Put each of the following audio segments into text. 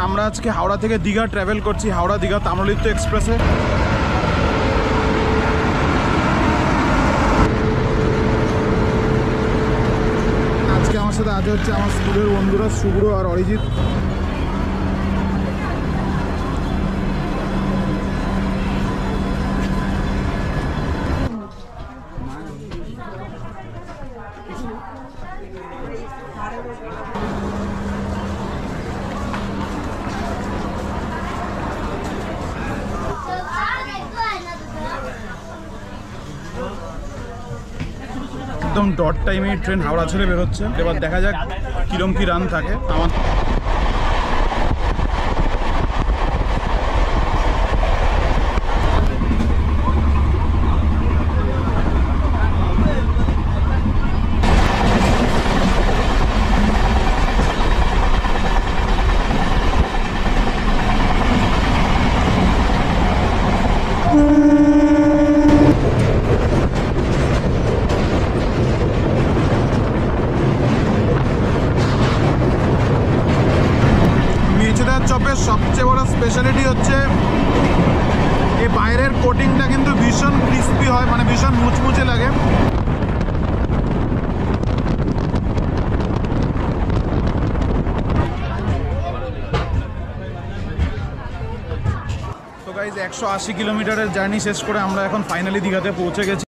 আমরা আজকে হাওড়া থেকে দীঘা ট্রাভেল করছি, হাওড়া দীঘা তাম্রলিপ্ত এক্সপ্রেসে। আজকে আমার সাথে আজ হচ্ছে আমার স্কুলের বন্ধুরা শুভ্র আর অরিজিৎ। একদম ডট টাইমে ট্রেন হাওড়া ছেড়ে বেরোচ্ছে। এবার দেখা যাক কিরম কি রান থাকে। আমার চপের সবচেয়ে বড় স্পেশালিটি হচ্ছে এই বাইরের কোটিংটা কিন্তু ভীষণ ক্রিস্পি হয়, মানে ভীষণ মুচমুচে লাগে। তো গাইজ 180 কিলোমিটারের জার্নি শেষ করে আমরা এখন ফাইনালি দীঘাতে পৌঁছে গেছি।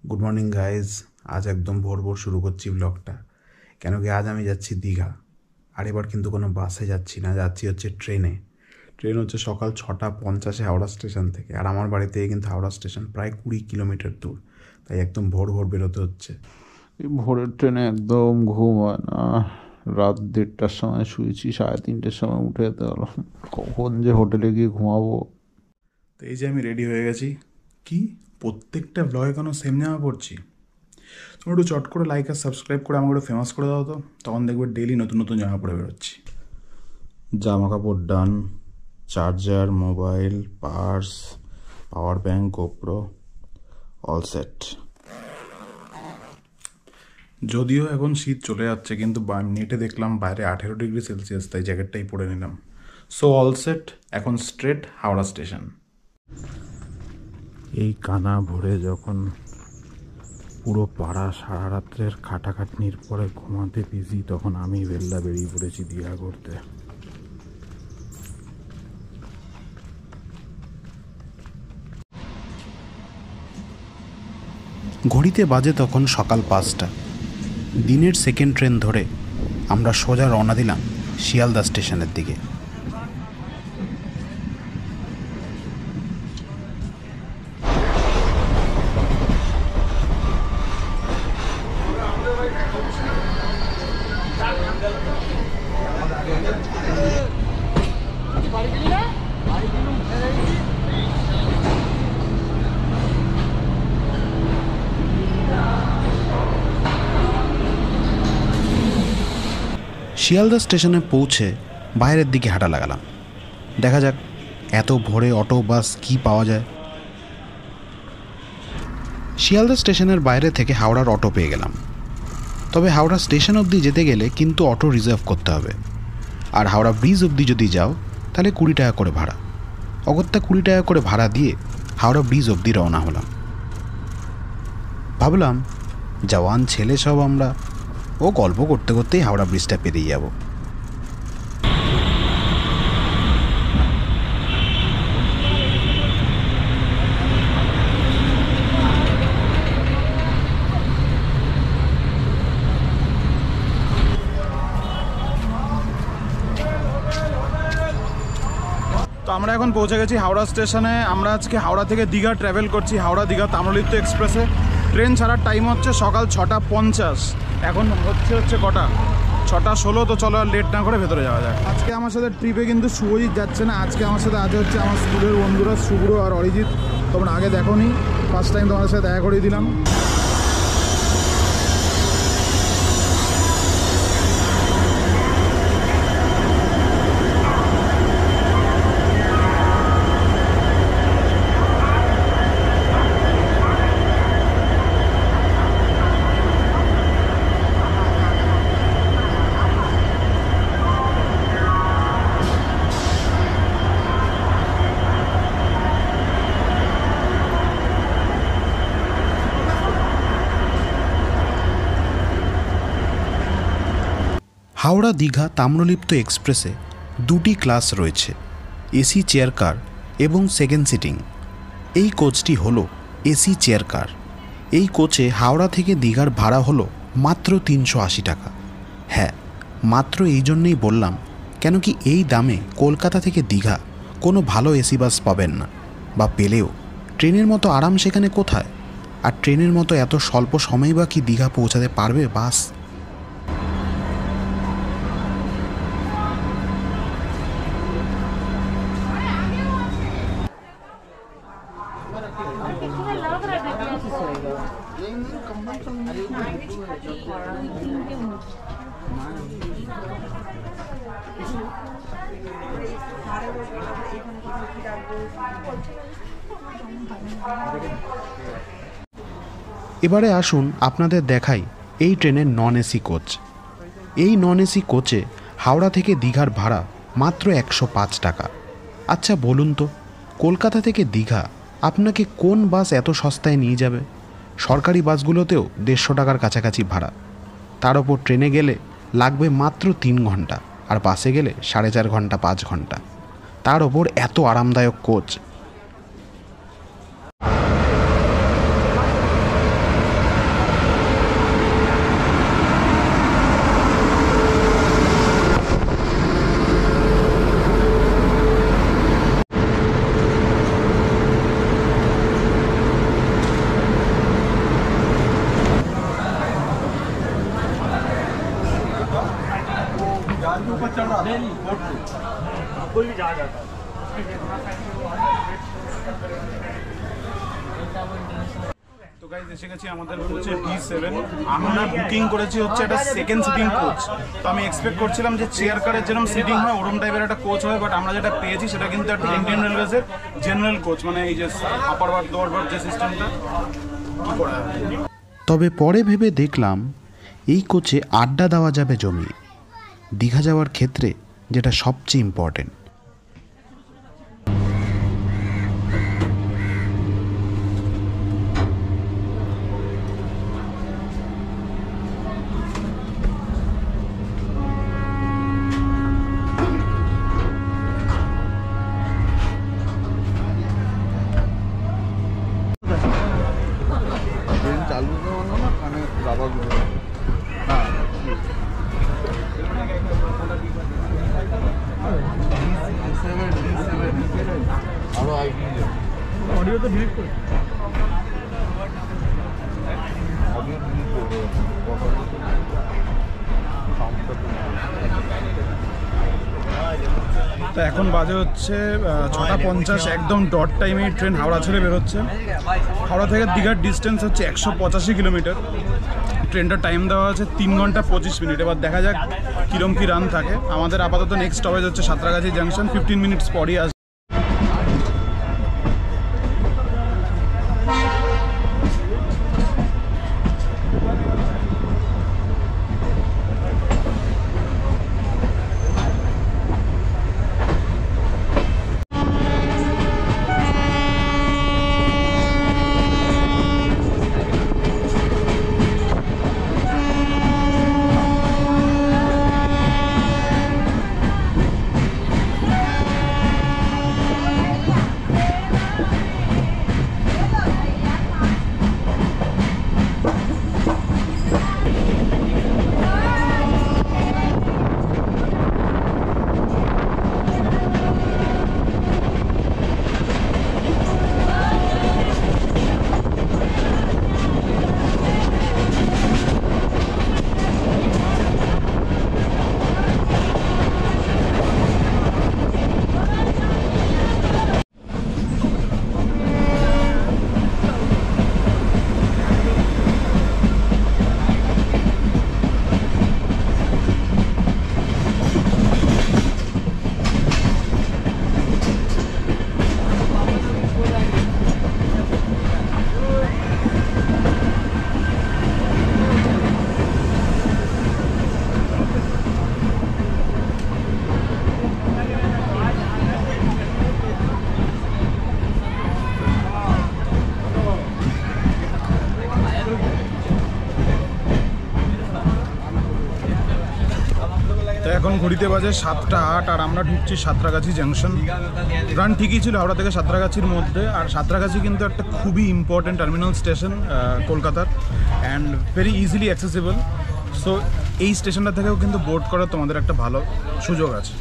গুড মর্নিং গাইজ, আজ একদম ভোর ভোর শুরু করছি ব্লগটা, কেন কি আজ আমি যাচ্ছি দীঘা। আর এবার কিন্তু কোনো বাসে যাচ্ছি না, যাচ্ছি হচ্ছে ট্রেনে। ট্রেন হচ্ছে সকাল 6:50 হাওড়া স্টেশন থেকে। আর আমার বাড়ি থেকে কিন্তু হাওড়া স্টেশন প্রায় 20 কিলোমিটার দূর, তাই একদম ভোর ভোর বেরোতে হচ্ছে। এই ভোরের ট্রেনে একদম ঘুম হয় না। রাত 1:30টার সময় শুয়েছি, 3:30টার সময় উঠে যেতে হলো। কখন যে হোটেলে গিয়ে ঘুমাবো। তো এই যে আমি রেডি হয়ে গেছি। কি প্রত্যেকটা ব্লগে কোনো সেম জামা পড়ছি? তোমরা একটু চট করে লাইক আর সাবস্ক্রাইব করে আমাকে একটু ফেমাস করে দাও তো, তখন দেখবে ডেইলি নতুন নতুন জামা পরে বেরোচ্ছি। জামা কাপড় done, charger, mobile, purse, power bank, GoPro, all set. যদিও এখন শীত চলে যাচ্ছে, কিন্তু নেটে দেখলাম বাইরে 18 ডিগ্রি সেলসিয়াস, তাই জ্যাকেটটাই পরে নিলাম। সো অল সেট, এখন স্ট্রেট হাওড়া স্টেশন। এই কানা ভোরে যখন পুরো পাড়া সারা রাত্রের খাটাখাটনির পরে ঘুমাতে বিজি, তখন আমি বেল্লা বেরিয়ে পড়েছি দীঘা করতে। ঘড়িতে বাজে তখন সকাল 5টা। দিনের সেকেন্ড ট্রেন ধরে আমরা সোজা রওনা দিলাম শিয়ালদা স্টেশনের দিকে। শিয়ালদা স্টেশনে পৌঁছে বাইরের দিকে হাঁটা লাগালাম, দেখা যাক এত ভোরে অটো বাস কি পাওয়া যায়। শিয়ালদা স্টেশনের বাইরে থেকে হাওড়ার অটো পেয়ে গেলাম। তবে হাওড়া স্টেশন অবধি যেতে গেলে কিন্তু অটো রিজার্ভ করতে হবে। আর হাওড়া ব্রিজ অবধি যদি যাও তাহলে 20 টাকা করে ভাড়া। অগত্যা 20 টাকা করে ভাড়া দিয়ে হাওড়া ব্রিজ অবধি রওনা হলাম। ভাবলাম জওয়ান ছেলে সব আমরা, ও গল্প করতে করতেই হাওড়া ব্রিজটা পেরিয়ে যাব। তো আমরা এখন পৌঁছে গেছি হাওড়া স্টেশনে। আমরা আজকে হাওড়া থেকে দীঘা ট্রাভেল করছি, হাওড়া দীঘা তাম্রলিপ্ত এক্সপ্রেসে। ট্রেন ছাড়ার টাইম হচ্ছে সকাল 6:50। এখন হচ্ছে কটা? 6:16। তো চলো আর লেট না করে ভেতরে যাওয়া যায়। আজকে আমার সাথে ট্রিপে কিন্তু শুভজিৎ যাচ্ছে না। আজকে আমার সাথে আজ হচ্ছে আমার স্কুলের বন্ধুরা শুভ্র আর অরিজিৎ। তোমরা আগে দেখো নি, ফার্স্ট টাইম তোমাদের সাথে দেখা করিয়ে দিলাম। হাওড়া দীঘা তাম্রলিপ্ত এক্সপ্রেসে দুটি ক্লাস রয়েছে, এসি চেয়ার কার এবং সেকেন্ড সিটিং। এই কোচটি হলো এসি চেয়ার কার। এই কোচে হাওড়া থেকে দীঘার ভাড়া হলো মাত্র 380 টাকা। হ্যাঁ, মাত্র এই জন্যেই বললাম, কেন কি এই দামে কলকাতা থেকে দীঘা কোনো ভালো এসি বাস পাবেন না, বা পেলেও ট্রেনের মতো আরাম সেখানে কোথায়? আর ট্রেনের মতো এত স্বল্প সময় বা কি দীঘা পৌঁছাতে পারবে বাস? এবারে আসুন আপনাদের দেখাই এই ট্রেনের নন এসি কোচ। এই নন এসি কোচে হাওড়া থেকে দীঘার ভাড়া মাত্র 105 টাকা। আচ্ছা বলুন তো, কলকাতা থেকে দীঘা আপনাকে কোন বাস এত সস্তায় নিয়ে যাবে? সরকারি বাসগুলোতেও 150 টাকার কাছাকাছি ভাড়া। তার ওপর ট্রেনে গেলে লাগবে মাত্র 3 ঘন্টা, আর বাসে গেলে 4.5 ঘন্টা 5 ঘন্টা। তার ওপর এত আরামদায়ক কোচ। তো গাইজ এসে গেছি আমাদের কোচে D7। আমরা বুকিং করেছি হচ্ছে একটা সেকেন্ড সিটিং কোচ। তো আমি এক্সপেক্ট করছিলাম যে চেয়ার কারের যেরকম সিটিং হয় ওরকম টাইপের একটা কোচ হয়, বাট আমরা যেটা পেয়েছি সেটা কিন্তু একটা ইন্ডিয়ান রেলওয়েজের জেনারেল কোচ, মানে এই যে আপার বার্থ লোয়ার বার্থ যে সিস্টেমটা কি করা হয়। তবে পরে ভেবে দেখলাম এই কোচে আড্ডা দেওয়া যাবে জমিয়ে, দীঘা যাওয়ার ক্ষেত্রে যেটা সবচেয়ে ইম্পর্টেন্ট। তো এখন বাজে হচ্ছে 6:50, একদম ডট টাইমে ট্রেন হাওড়া ছেড়ে বেরোচ্ছে। হাওড়া থেকে দীঘার ডিস্টেন্স হচ্ছে 185 কিলোমিটার। ট্রেনটার টাইম দেওয়া আছে 3 ঘন্টা 25 মিনিট। এবার দেখা যাক কীরকম কী রান থাকে। আমাদের আপাতত নেক্সট স্টপেজ হচ্ছে সাঁতরাগাছি জাংশন, 15 মিনিটস পরই আসবে। এখন ঘড়িতে বাজে 7:08 আর আমরা ঢুকছি সাঁতরাগাছি জাংশন। রান ঠিকই ছিল হাওড়া থেকে সাঁতরাগাছির মধ্যে, আর সাঁতরাগাছি কিন্তু একটা খুবই ইম্পর্টেন্ট টার্মিনাল স্টেশন কলকাতার, and very easily accessible. So এই স্টেশনটা থেকেও কিন্তু বোর্ড করার তোমাদের একটা ভালো সুযোগ আছে।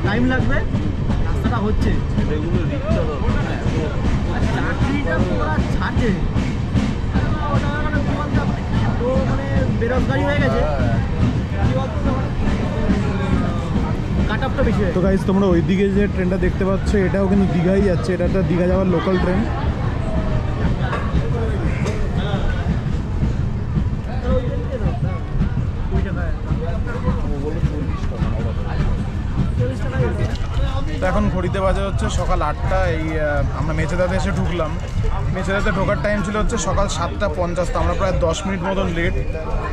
টাইম লাগবে, রাস্তাটা হচ্ছে চাকরিটা ওরা ছাড়ছে এত মানে বেরোজগারি হয়ে গেছে, কাট আপটা বেশি হয়। তো গাইজ তোমরা ওইদিকে যে ট্রেনটা দেখতে পাচ্ছ এটাও কিন্তু দীঘাই যাচ্ছে, এটা একটা দীঘা যাওয়ার লোকাল ট্রেন। তো এখন ঘড়িতে বাজে হচ্ছে সকাল 8টা। এই আমরা মেচেদাতে এসে ঢুকলাম। মেচেদাতে ঢোকার টাইম ছিল হচ্ছে সকাল 7:50। তো আমরা প্রায় 10 মিনিট মতন লেট।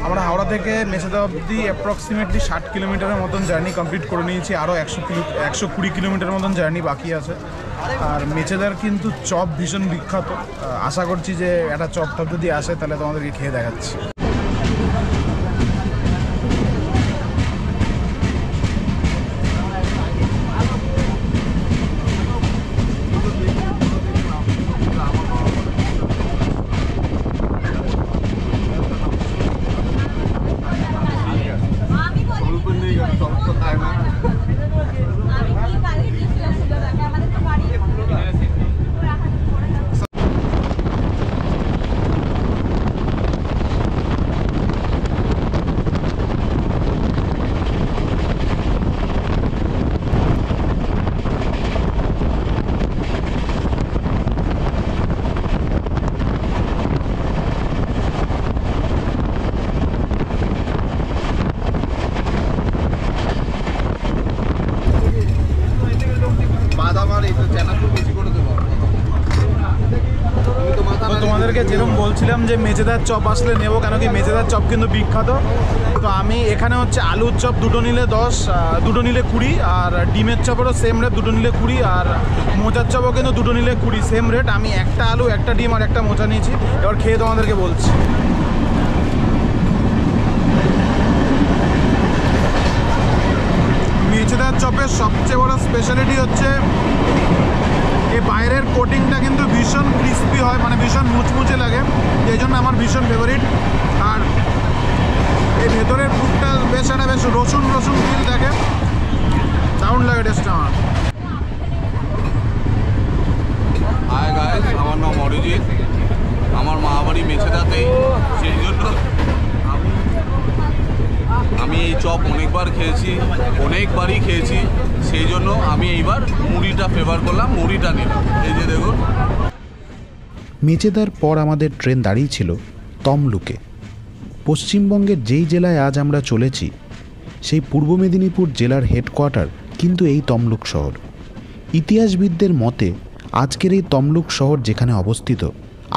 আমরা হাওড়া থেকে মেচেদা অবধি অ্যাপ্রক্সিমেটলি 60 কিলোমিটারের মতন জার্নি কমপ্লিট করে নিয়েছি, আরও 120 কিলোমিটার মতন জার্নি বাকি আছে। আর মেচেদার কিন্তু চপ ভীষণ বিখ্যাত, আশা করছি যে একটা চপ টপ যদি আসে তাহলে তোমাদেরকে খেয়ে দেখাচ্ছি। বলেছিলাম যে মেজেদার চপ আসলে নেবো, কেন কি মেজেদার চপ কিন্তু বিখ্যাত। তো আমি এখানে হচ্ছে আলুর চপ দুটো নিলে 10, দুটো নিলে 20, আর ডিমের চপেরও সেম রেট, দুটো নিলে 20, আর মোচার চপও কিন্তু দুটো নিলে 20, সেম রেট। আমি একটা আলু, একটা ডিম আর একটা মোচা নিয়েছি। এবার খেয়ে তোমাদেরকে বলছি। মেজেদার চপের সবচেয়ে বড় স্পেশালিটি হচ্ছে এই বাইরের কোটিংটা কিন্তু ভীষণ ক্রিস্পি হয়, মানে ভীষণ মুচমুচে লাগে, এই জন্য আমার ভীষণ ফেভারিট। আর এই ভেতরের ফুডটা বেশ রসুন ফিল থাকে, দারুণ লাগে টেস্টটা আমার। হাই গাইস, আমার নাম অরিজিৎ, আমার মা বাড়ি মেছেদাতে, সেই জন্য আমি এই চপ অনেকবারই খেয়েছি, সেই জন্য আমি এইবার মুড়িটা ফেভার করলাম, মুড়িটা নিলাম। এই যে দেখুন, মেচেদার পর আমাদের ট্রেন দাঁড়িয়েছিল তমলুকে। পশ্চিমবঙ্গের যেই জেলায় আজ আমরা চলেছি সেই পূর্ব মেদিনীপুর জেলার হেডকোয়ার্টার কিন্তু এই তমলুক শহর। ইতিহাসবিদদের মতে আজকের এই তমলুক শহর যেখানে অবস্থিত,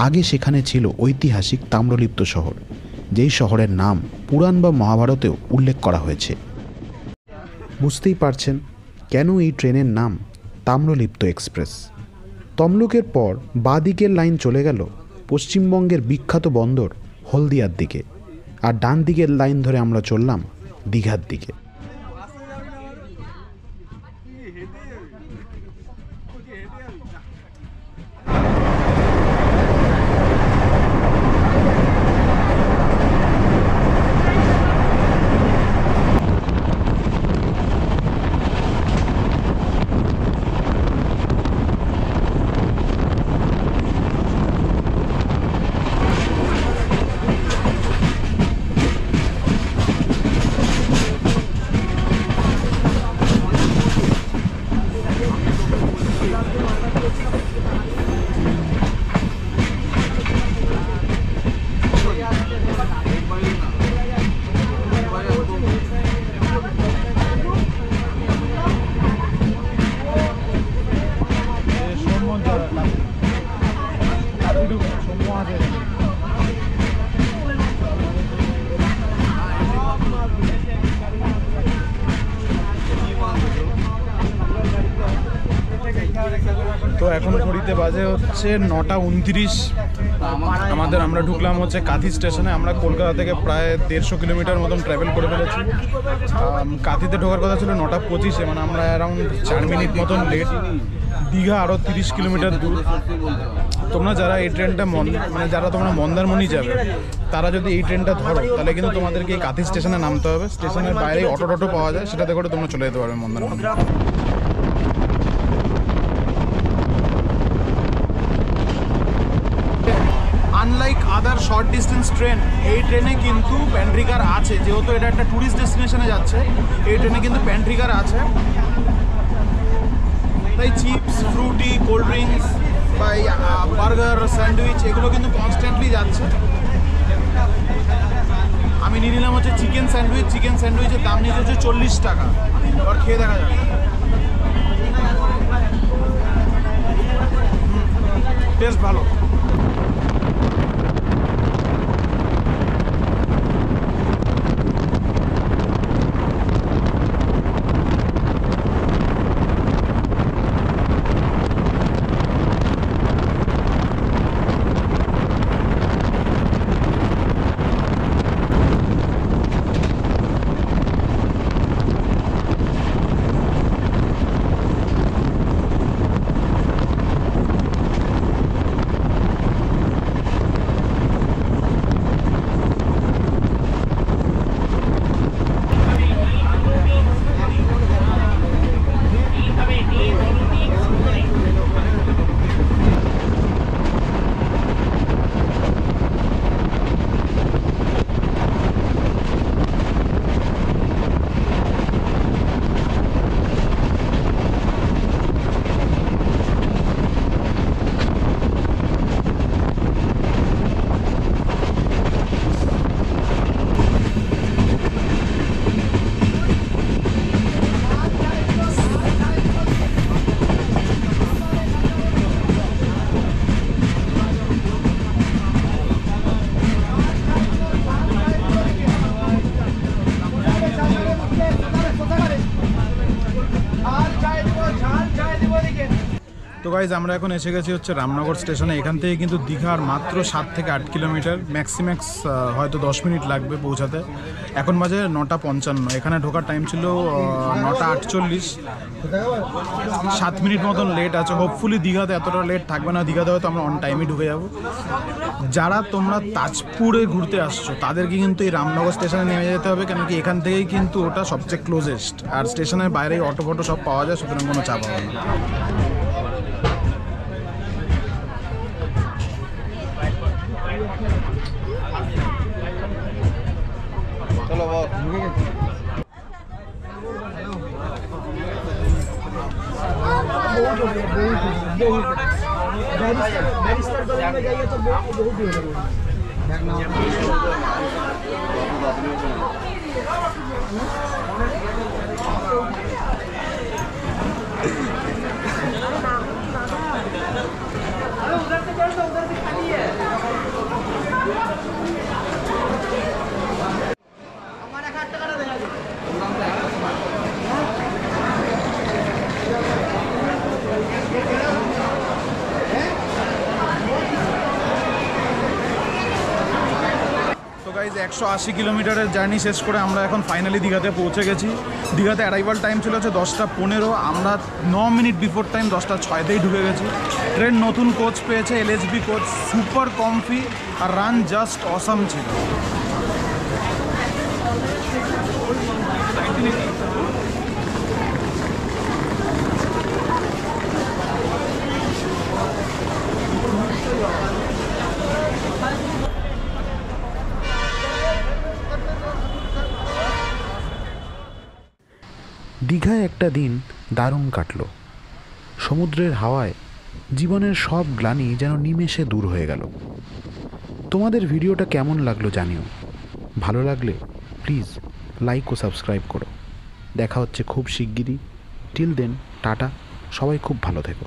আগে সেখানে ছিল ঐতিহাসিক তাম্রলিপ্ত শহর, যেই শহরের নাম পুরাণ বা মহাভারতেও উল্লেখ করা হয়েছে। বুঝতেই পারছেন কেন এই ট্রেনের নাম তাম্রলিপ্ত এক্সপ্রেস। তমলুকের পর বাঁ দিকের লাইন চলে গেল পশ্চিমবঙ্গের বিখ্যাত বন্দর হলদিয়ার দিকে, আর ডান দিকের লাইন ধরে আমরা চললাম দীঘার দিকে। তো এখন ঘড়িতে বাজে হচ্ছে 9:29। আমরা ঢুকলাম হচ্ছে কাঁথি স্টেশনে। আমরা কলকাতা থেকে প্রায় 150 কিলোমিটার মতন ট্রাভেল করে ফেলেছি। কাঁথিতে ঢোকার কথা ছিল 9:25, মানে আমরা অ্যারাউন্ড 4 মিনিট মতন লেট। দীঘা আরও 30 কিলোমিটার দূর। তোমরা যারা এই ট্রেনটা যারা তোমরা মন্দারমণি যাবে, তারা যদি এই ট্রেনটা ধরো তাহলে কিন্তু তোমাদেরকে এই কাঁথি স্টেশনে নামতে হবে। স্টেশনের বাইরে অটো পাওয়া যায়, সেটাতে করে তোমরা চলে যেতে পারবে Mandarmani. Unlike other short distance train, এই ট্রেনে কিন্তু প্যান্ট্রিকার আছে, যেহেতু এটা একটা ট্যুরিস্ট ডেস্টিনেশনে যাচ্ছে। এই ট্রেনে কিন্তু প্যান্ট্রিকার আছে, তাই চিপস, ফ্রুটি, কোল্ড ড্রিঙ্কস বা বার্গার, স্যান্ডউইচ এগুলো কিন্তু কনস্ট্যান্টলি যাচ্ছে। আমি নিয়ে নিলাম হচ্ছে চিকেন স্যান্ডউইচ। চিকেন স্যান্ডউইচের দাম নিয়েছে হচ্ছে 40 টাকা। এবার খেয়ে দেখা যাবে, টেস্ট ভালো। তো গাইজ আমরা এখন এসে গেছি হচ্ছে রামনগর স্টেশনে। এখান থেকে কিন্তু দীঘার মাত্র 7 থেকে 8 কিলোমিটার, ম্যাক্সিম্যাক্স হয়তো 10 মিনিট লাগবে পৌঁছাতে। এখন বাজে 9:55। এখানে ঢোকার টাইম ছিল 9:48। 7 মিনিট মতন লেট আছে। হোপফুলি দীঘাতে এতটা লেট থাকবে না, দীঘাতে হয়তো আমরা অন টাইমই ঢুকে যাব। যারা তোমরা তাজপুরে ঘুরতে আসছো তাদেরকে কিন্তু এই রামনগর স্টেশনে নেমে যেতে হবে, কেন কি এখান থেকেই কিন্তু ওটা সবচেয়ে ক্লোজেস্ট। আর স্টেশনের বাইরেই অটো ফটো সব পাওয়া যায়, সুতরাং কোনো চাপ হবে না। গাইজ 180 কিলোমিটারের জার্নি শেষ করে আমরা এখন ফাইনালি দীঘাতে পৌঁছে গেছি। দীঘাতে অ্যারাইভাল টাইম ছিল হচ্ছে 10:15। আমরা 9 মিনিট বিফোর টাইম 10:06তেই ঢুকে গেছি। ট্রেন নতুন কোচ পেয়েছে, LHB কোচ, সুপার কমফি আর রান জাস্ট অসাম ছিল। দীঘায় একটা দিন দারুণ কাটলো। সমুদ্রের হাওয়ায় জীবনের সব গ্লানি যেন নিমেষে দূর হয়ে গেল। তোমাদের ভিডিওটা কেমন লাগলো জানিও। ভালো লাগলে প্লিজ লাইক ও সাবস্ক্রাইব করো। দেখা হচ্ছে খুব শিগগিরই। টিল দেন টাটা, সবাই খুব ভালো থেকো।